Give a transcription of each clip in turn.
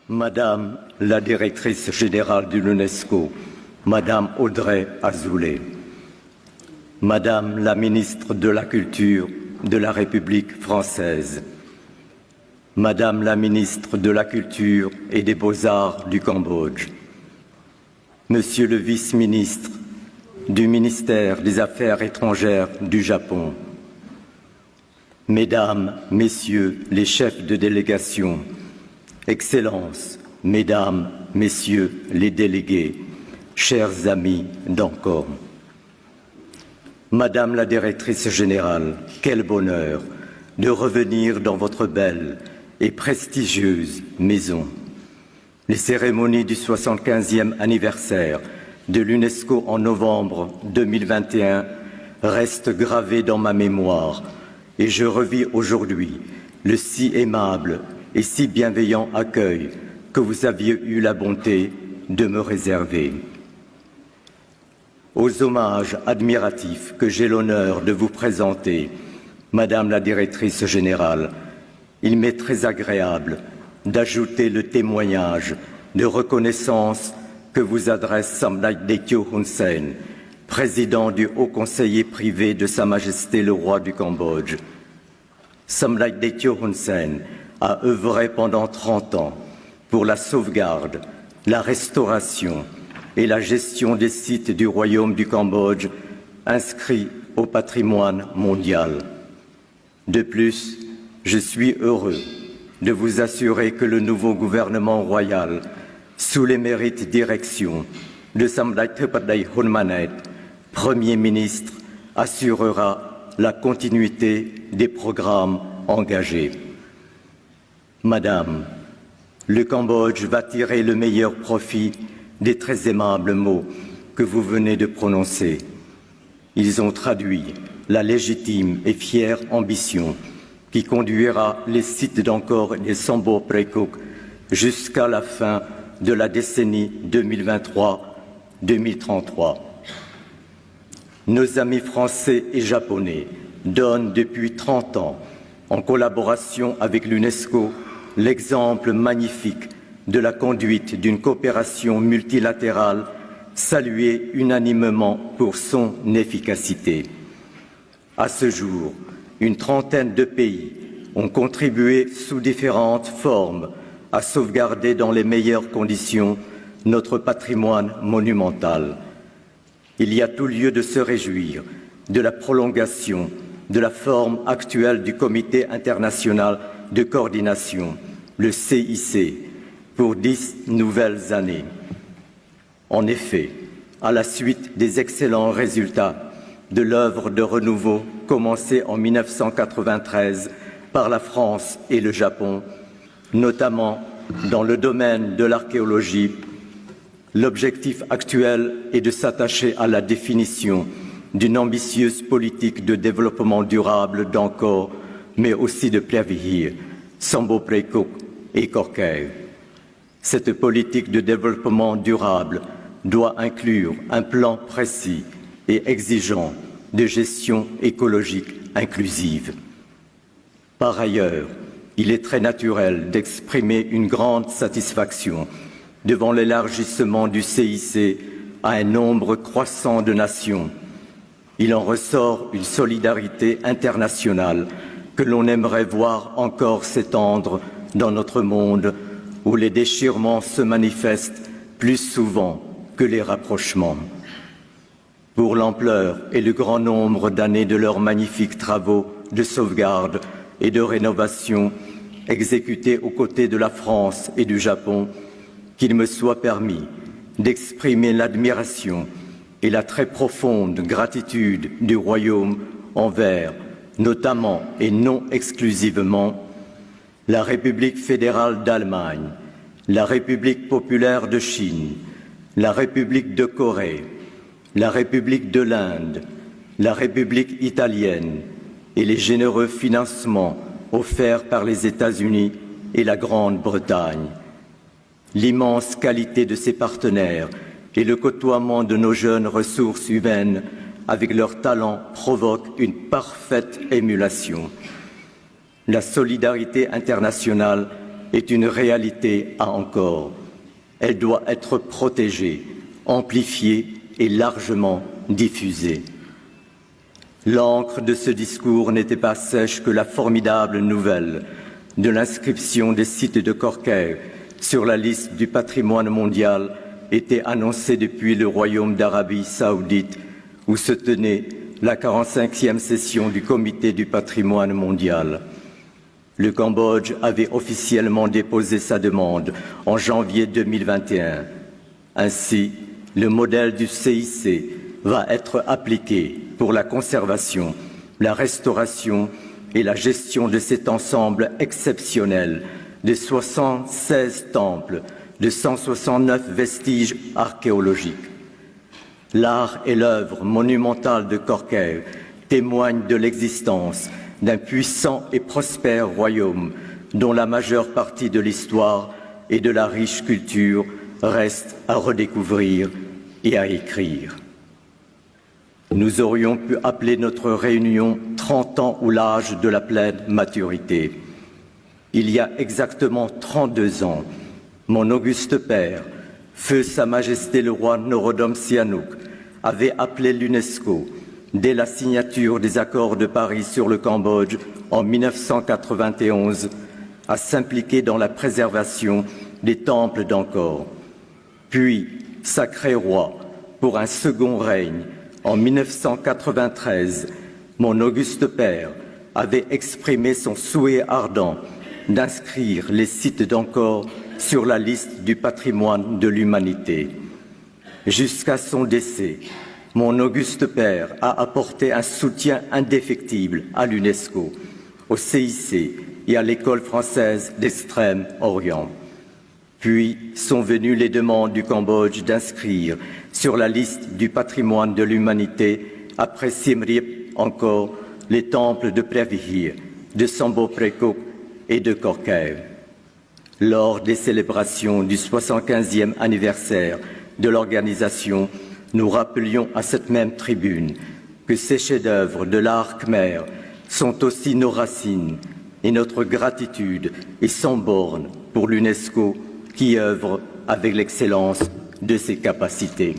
Madame la directrice générale de l'UNESCO, Madame Audrey Azoulay, Madame la ministre de la Culture de la République française, Madame la ministre de la Culture et des Beaux-Arts du Cambodge, Monsieur le vice-ministre du ministère des Affaires étrangères du Japon, Mesdames, Messieurs les chefs de délégation, Excellences, Mesdames, Messieurs les délégués, chers amis d'Angkor. Madame la directrice générale, quel bonheur de revenir dans votre belle et prestigieuse maison. Les cérémonies du 75e anniversaire de l'UNESCO en novembre 2021 restent gravées dans ma mémoire et je revis aujourd'hui le si aimable et si bienveillant accueil que vous aviez eu la bonté de me réserver. Aux hommages admiratifs que j'ai l'honneur de vous présenter, Madame la directrice générale, il m'est très agréable d'ajouter le témoignage de reconnaissance que vous adresse Samdech Techo Hun Sen, président du Haut Conseiller privé de Sa Majesté le Roi du Cambodge. Samdech Techo Hun Sen a œuvré pendant 30 ans pour la sauvegarde, la restauration et la gestion des sites du Royaume du Cambodge inscrits au patrimoine mondial. De plus, je suis heureux de vous assurer que le nouveau gouvernement royal, sous les mérites directions de Samdech Thepadei Hun Manet, Premier ministre, assurera la continuité des programmes engagés. Madame, le Cambodge va tirer le meilleur profit des très aimables mots que vous venez de prononcer. Ils ont traduit la légitime et fière ambition qui conduira les sites d'Angkor et de Sambo Praekuk jusqu'à la fin de la décennie 2023-2033. Nos amis français et japonais donnent depuis 30 ans, en collaboration avec l'UNESCO, l'exemple magnifique de la conduite d'une coopération multilatérale saluée unanimement pour son efficacité. À ce jour, une trentaine de pays ont contribué sous différentes formes à sauvegarder dans les meilleures conditions notre patrimoine monumental. Il y a tout lieu de se réjouir de la prolongation de la forme actuelle du Comité international de coordination, le CIC, pour 10 nouvelles années. En effet, à la suite des excellents résultats de l'œuvre de renouveau commencée en 1993 par la France et le Japon, notamment dans le domaine de l'archéologie, l'objectif actuel est de s'attacher à la définition d'une ambitieuse politique de développement durable d'Angkor, mais aussi de Preahvihear, Sambo Praekuk et Kor Kay. Cette politique de développement durable doit inclure un plan précis et exigeant de gestion écologique inclusive. Par ailleurs, il est très naturel d'exprimer une grande satisfaction devant l'élargissement du CIC à un nombre croissant de nations. Il en ressort une solidarité internationale que l'on aimerait voir encore s'étendre dans notre monde où les déchirements se manifestent plus souvent que les rapprochements. Pour l'ampleur et le grand nombre d'années de leurs magnifiques travaux de sauvegarde et de rénovation exécutés aux côtés de la France et du Japon, qu'il me soit permis d'exprimer l'admiration et la très profonde gratitude du Royaume envers, notamment et non exclusivement, la République fédérale d'Allemagne, la République populaire de Chine, la République de Corée, la République de l'Inde, la République italienne et les généreux financements offerts par les États-Unis et la Grande-Bretagne. L'immense qualité de ces partenaires et le côtoiement de nos jeunes ressources humaines avec leurs talents provoquent une parfaite émulation. La solidarité internationale est une réalité à encore. Elle doit être protégée, amplifiée et largement diffusée. L'encre de ce discours n'était pas sèche que la formidable nouvelle de l'inscription des sites de Corcaire sur la liste du patrimoine mondial était annoncée depuis le Royaume d'Arabie saoudite où se tenait la 45e session du Comité du patrimoine mondial. Le Cambodge avait officiellement déposé sa demande en janvier 2021. Ainsi, le modèle du CIC va être appliqué pour la conservation, la restauration et la gestion de cet ensemble exceptionnel de 76 temples, de 169 vestiges archéologiques. L'art et l'œuvre monumentale de Corcaire témoignent de l'existence d'un puissant et prospère royaume dont la majeure partie de l'histoire et de la riche culture reste à redécouvrir et à écrire. Nous aurions pu appeler notre réunion 30 ans ou l'âge de la pleine maturité. Il y a exactement 32 ans, mon auguste père, feu Sa Majesté le roi Norodom Sihanouk, avait appelé l'UNESCO, dès la signature des accords de Paris sur le Cambodge en 1991, à s'impliquer dans la préservation des temples d'Angkor. Puis, sacré roi, pour un second règne, en 1993, mon auguste père avait exprimé son souhait ardent d'inscrire les sites d'Angkor sur la liste du patrimoine de l'humanité. Jusqu'à son décès, mon auguste père a apporté un soutien indéfectible à l'UNESCO, au CIC et à l'École française d'Extrême-Orient. Puis sont venues les demandes du Cambodge d'inscrire sur la liste du patrimoine de l'humanité, après Siem Reap encore, les temples de Previhi, de Sambo Prekop et de Corcaire. Lors des célébrations du 75e anniversaire de l'organisation, nous rappelions à cette même tribune que ces chefs-d'œuvre de l'art khmer sont aussi nos racines et notre gratitude est sans borne pour l'UNESCO qui œuvre avec l'excellence de ses capacités.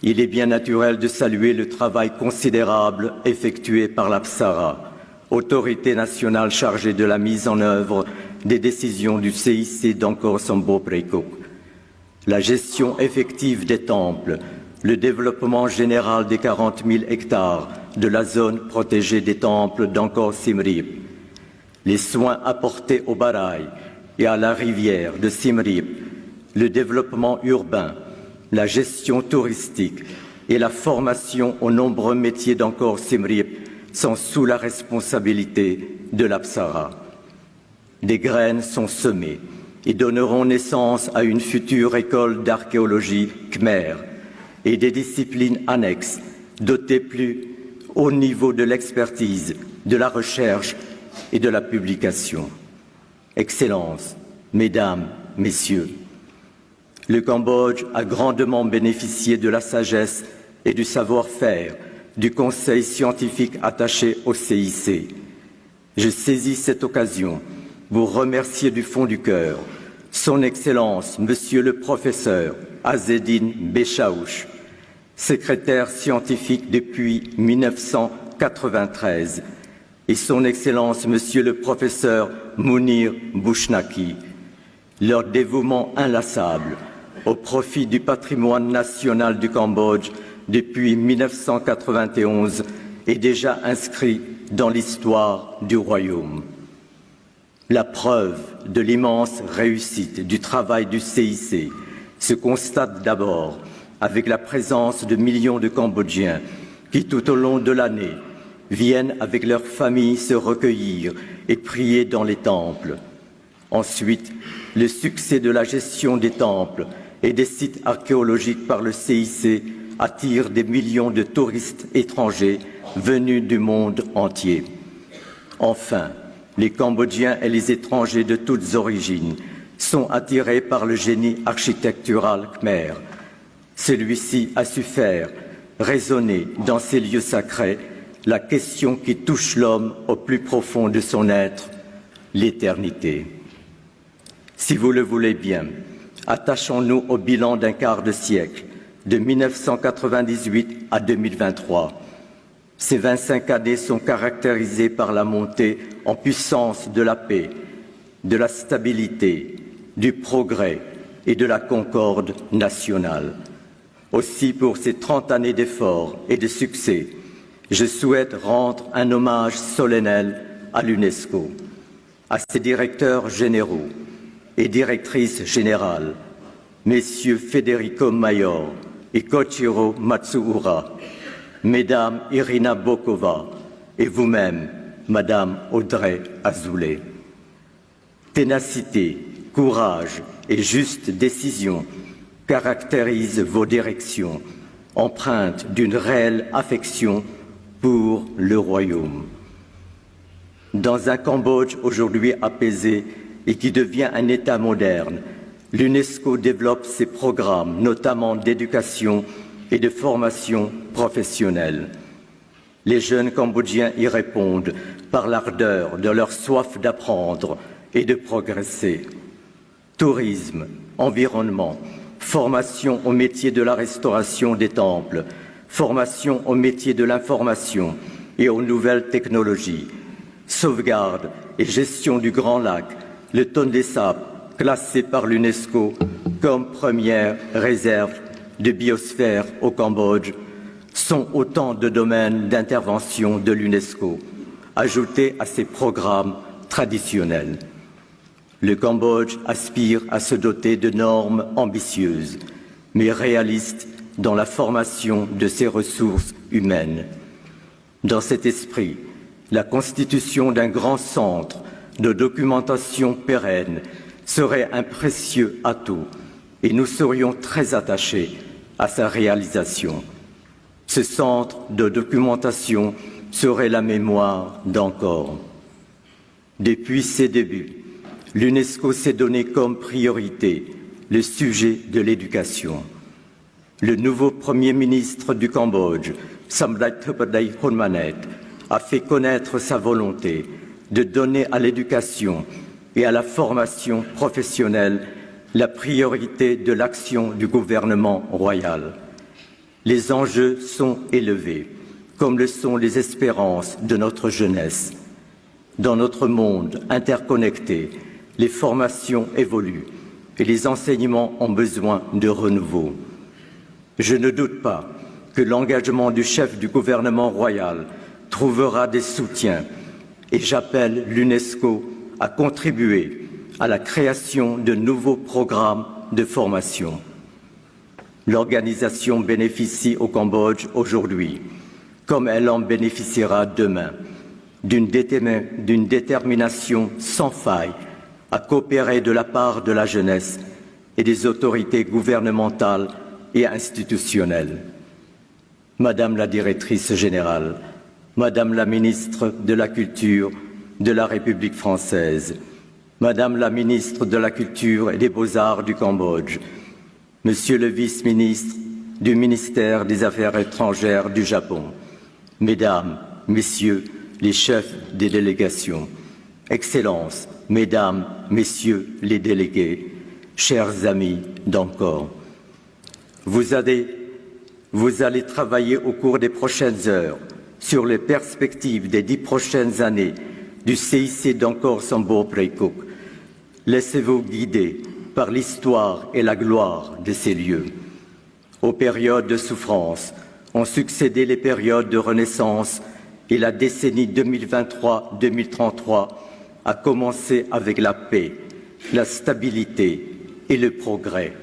Il est bien naturel de saluer le travail considérable effectué par l'Apsara, autorité nationale chargée de la mise en œuvre des décisions du CIC d'Angkor Sambo Prekop. La gestion effective des temples, le développement général des 40 000 hectares de la zone protégée des temples d'Angkor Siem Reap, les soins apportés au Baraï et à la rivière de Siem Reap, le développement urbain, la gestion touristique et la formation aux nombreux métiers d'Angkor Siem Reap sont sous la responsabilité de l'Apsara. Des graines sont semées et donneront naissance à une future école d'archéologie khmer et des disciplines annexes dotées plus haut niveau de l'expertise, de la recherche et de la publication. Excellences, Mesdames, Messieurs, le Cambodge a grandement bénéficié de la sagesse et du savoir-faire du Conseil scientifique attaché au CIC. Je saisis cette occasion pour remercier du fond du cœur Son Excellence, Monsieur le Professeur Azzedine Béchaouch, secrétaire scientifique depuis 1993, et Son Excellence, Monsieur le Professeur Mounir Boushnaki. Leur dévouement inlassable au profit du patrimoine national du Cambodge depuis 1991 est déjà inscrit dans l'histoire du Royaume. La preuve de l'immense réussite du travail du CIC se constate d'abord avec la présence de millions de Cambodgiens qui, tout au long de l'année, viennent avec leurs familles se recueillir et prier dans les temples. Ensuite, le succès de la gestion des temples et des sites archéologiques par le CIC attire des millions de touristes étrangers venus du monde entier. Enfin, les Cambodgiens et les étrangers de toutes origines sont attirés par le génie architectural khmer. Celui-ci a su faire résonner dans ces lieux sacrés la question qui touche l'homme au plus profond de son être. l'éternité. Si vous le voulez bien, attachons-nous au bilan d'un quart de siècle, de 1998 à 2023. Ces 25 années sont caractérisées par la montée en puissance de la paix, de la stabilité, du progrès et de la concorde nationale. Aussi, pour ces 30 années d'efforts et de succès, je souhaite rendre un hommage solennel à l'UNESCO, à ses directeurs généraux et directrices générales, Messieurs Federico Mayor et Koichiro Matsuura, Mesdames Irina Bokova et vous-même, Madame Audrey Azoulay. Ténacité, courage et juste décision caractérisent vos directions, empreintes d'une réelle affection pour le royaume. Dans un Cambodge aujourd'hui apaisé et qui devient un État moderne, l'UNESCO développe ses programmes, notamment d'éducation et de formation professionnelle. Les jeunes Cambodgiens y répondent par l'ardeur de leur soif d'apprendre et de progresser. Tourisme, environnement, formation au métier de la restauration des temples, formation au métier de l'information et aux nouvelles technologies, sauvegarde et gestion du Grand Lac, le Tonlé Sap, classé par l'UNESCO comme première réserve de biosphère au Cambodge, sont autant de domaines d'intervention de l'UNESCO, ajoutés à ses programmes traditionnels. Le Cambodge aspire à se doter de normes ambitieuses, mais réalistes dans la formation de ses ressources humaines. Dans cet esprit, la constitution d'un grand centre de documentation pérenne serait un précieux atout et nous serions très attachés à sa réalisation. Ce centre de documentation serait la mémoire d'Angkor. Depuis ses débuts, l'UNESCO s'est donné comme priorité le sujet de l'éducation. Le nouveau Premier ministre du Cambodge, Samdech Theppaday Hunmanet, a fait connaître sa volonté de donner à l'éducation et à la formation professionnelle la priorité de l'action du gouvernement royal. Les enjeux sont élevés, comme le sont les espérances de notre jeunesse. Dans notre monde interconnecté, les formations évoluent et les enseignements ont besoin de renouveau. Je ne doute pas que l'engagement du chef du gouvernement royal trouvera des soutiens et j'appelle l'UNESCO à contribuer à la création de nouveaux programmes de formation. L'organisation bénéficie au Cambodge aujourd'hui, comme elle en bénéficiera demain, d'une détermination sans faille à coopérer de la part de la jeunesse et des autorités gouvernementales et institutionnelles. Madame la directrice générale, Madame la ministre de la Culture de la République française, Madame la ministre de la Culture et des Beaux-Arts du Cambodge, Monsieur le vice-ministre du ministère des Affaires étrangères du Japon, Mesdames, Messieurs les chefs des délégations, Excellences, Mesdames, Messieurs les délégués, chers amis d'Angkor, vous allez travailler au cours des prochaines heures sur les perspectives des 10 prochaines années du CIC d'Angkor Sambor Preikuk. Laissez-vous guider par l'histoire et la gloire de ces lieux. Aux périodes de souffrance ont succédé les périodes de renaissance et la décennie 2023-2033 a commencé avec la paix, la stabilité et le progrès.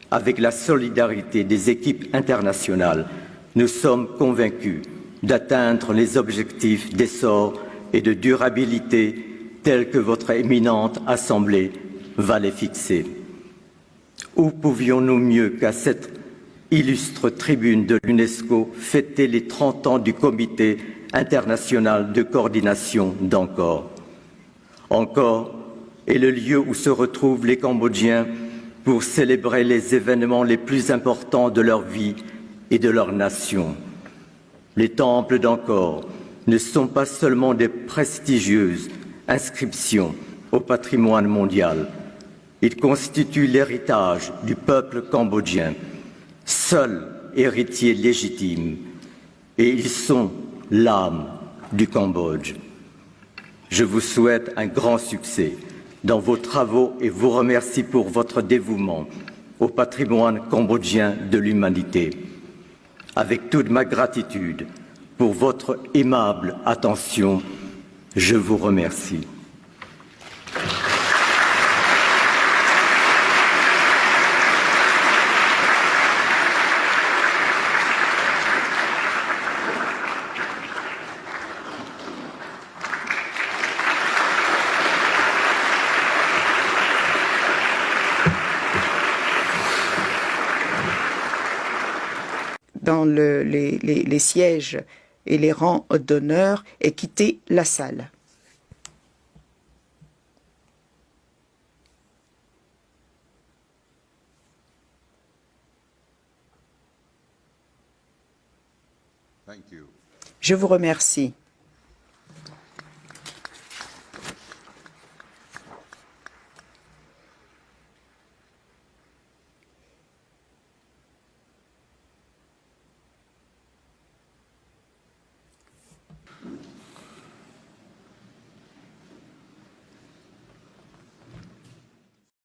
Avec la solidarité des équipes internationales, nous sommes convaincus d'atteindre les objectifs d'essor et de durabilité tels que votre éminente Assemblée va les fixer. Où pouvions-nous mieux qu'à cette illustre tribune de l'UNESCO fêter les 30 ans du Comité international de coordination d'Angkor. Angkor est le lieu où se retrouvent les Cambodgiens pour célébrer les événements les plus importants de leur vie et de leur nation. Les temples d'Angkor ne sont pas seulement des prestigieuses inscription au patrimoine mondial. Ils constituent l'héritage du peuple cambodgien, seul héritier légitime, et ils sont l'âme du Cambodge. Je vous souhaite un grand succès dans vos travaux et vous remercie pour votre dévouement au patrimoine cambodgien de l'humanité. Avec toute ma gratitude pour votre aimable attention, je vous remercie. Dans les sièges et les rangs d'honneur et quitter la salle. Je vous remercie.